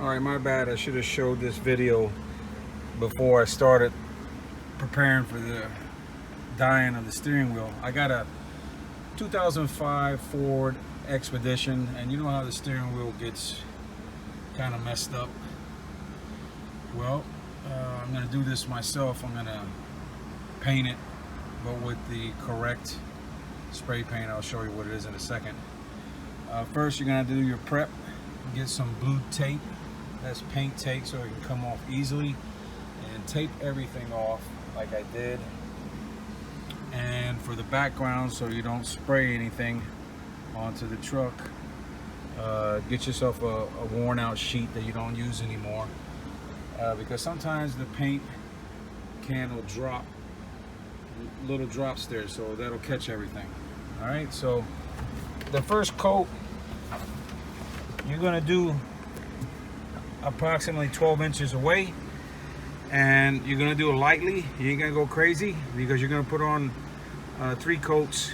All right, my bad. I should have showed this video before I started preparing for the dyeing of the steering wheel. I got a 2005 Ford Expedition, and you know how the steering wheel gets kind of messed up. Well, I'm going to do this myself. I'm going to paint it, but with the correct spray paint. I'll show you what it is in a second. First, you're going to do your prep. Get some blue tape. That's paint tape, so it can come off easily, and tape everything off like I did. And for the background, so you don't spray anything onto the truck, get yourself a worn out sheet that you don't use anymore, because sometimes the paint can will drop little drops there, so that'll catch everything. All right, so the first coat you're going to do approximately 12 inches away, and you're going to do it lightly. You ain't going to go crazy, because you're going to put on 3 coats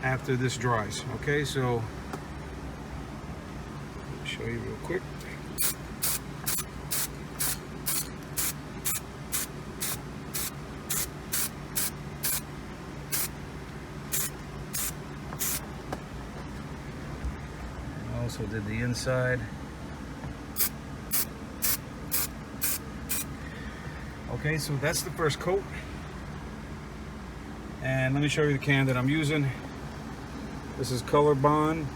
after this dries. Okay, so I'll show you real quick. Also did the inside. Okay, so that's the first coat. And let me show you the can that I'm using. This is Color Bond,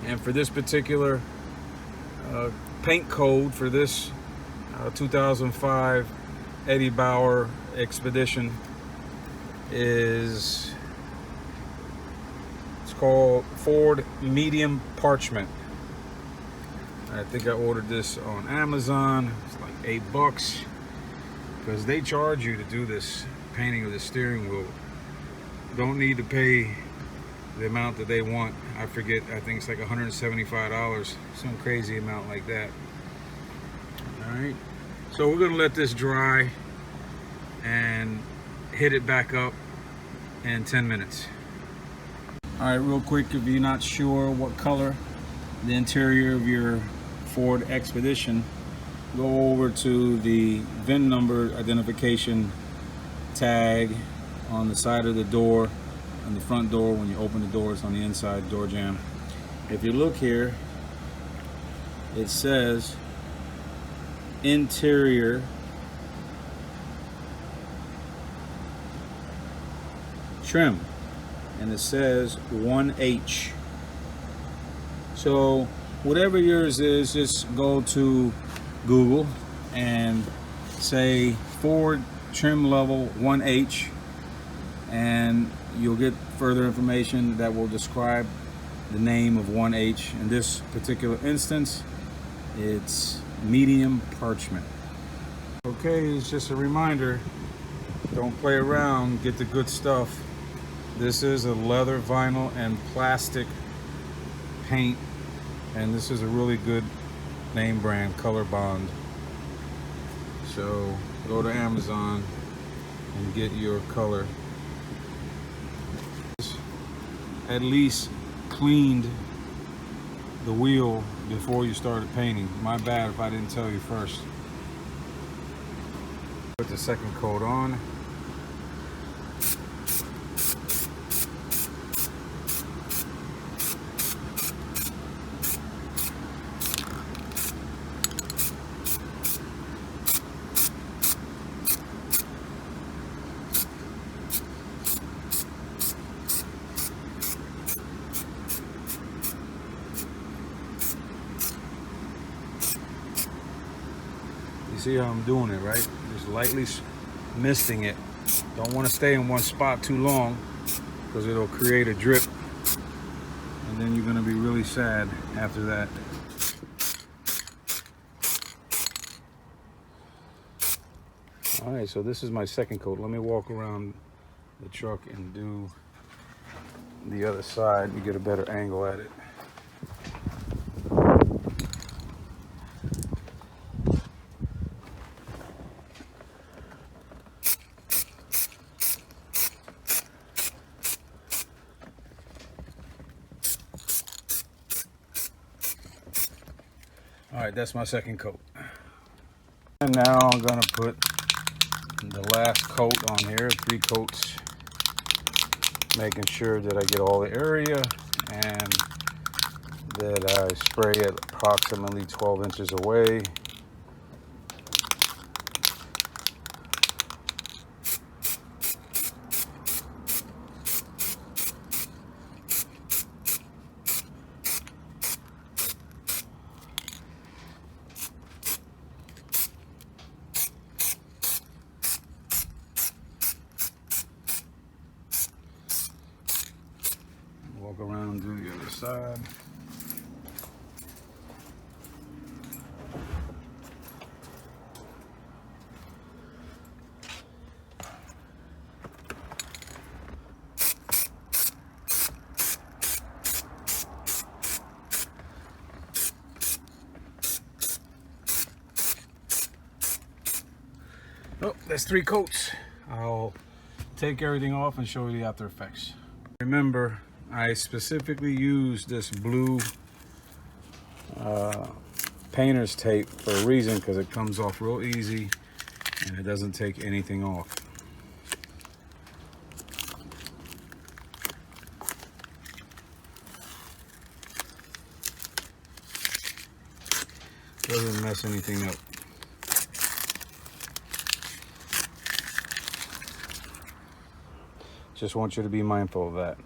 and for this particular paint code for this 2005 Eddie Bauer Expedition is, it's called Ford Medium Parchment. I think I ordered this on Amazon. It's like $8 because they charge you to do this painting of the steering wheel. Don't need to pay the amount that they want. I forget, I think it's like $175, some crazy amount like that. All right, so we're gonna let this dry and hit it back up in 10 minutes. All right, real quick, if you're not sure what color the interior of your Ford Expedition, go over to the VIN number identification tag on the side of the door, on the front door. When you open the door, it's on the inside door jamb. If you look here, it says interior trim, and it says 1H. So whatever yours is, just go to Google and say Ford trim level 1H, and you'll get further information that will describe the name of 1H. In this particular instance, it's medium parchment. Okay, it's just a reminder, don't play around, get the good stuff. This is a leather, vinyl, and plastic paint, and this is a really good name brand, Color Bond. So go to Amazon and get your color. At least cleaned the wheel before you started painting. My bad if I didn't tell you first. Put the second coat on. You see how I'm doing it, right? Just lightly misting it. Don't want to stay in one spot too long, because it'll create a drip, and then you're going to be really sad after that. All right, so this is my second coat. Let me walk around the truck and do the other side and get a better angle at it. All right, that's my second coat. And now I'm gonna put the last coat on here, 3 coats, making sure that I get all the area and that I spray it approximately 12 inches away. Walk around, do the other side. Oh, that's 3 coats. I'll take everything off and show you the after effects. Remember, I specifically use this blue painter's tape for a reason, because it comes off real easy and it doesn't take anything off. Doesn't mess anything up. Just want you to be mindful of that.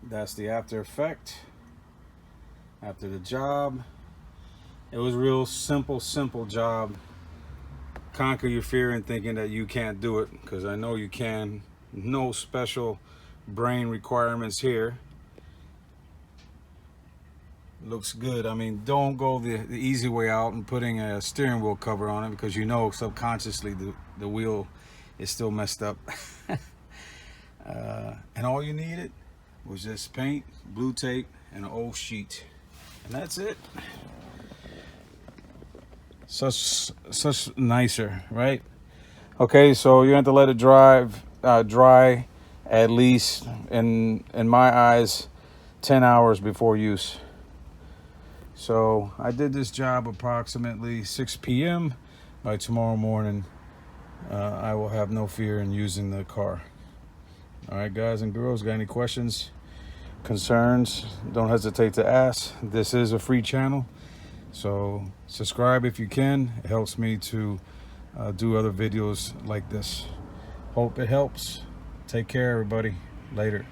That's the after effect. After the job, it was a real simple job. Conquer your fear in thinking that you can't do it, because I know you can. No special brain requirements here. Looks good. I mean, don't go the easy way out and putting a steering wheel cover on it, because you know subconsciously the wheel is still messed up. And all you needed was just paint, blue tape, and an old sheet, and that's it. Such nicer, right? Okay, so you have to let it dry at least, in my eyes, 10 hours before use. So I did this job approximately 6 p.m. By tomorrow morning, I will have no fear in using the car. All right, guys and girls, got any questions, concerns, don't hesitate to ask. This is a free channel, so subscribe if you can. It helps me to do other videos like this. Hope it helps. Take care, everybody. Later.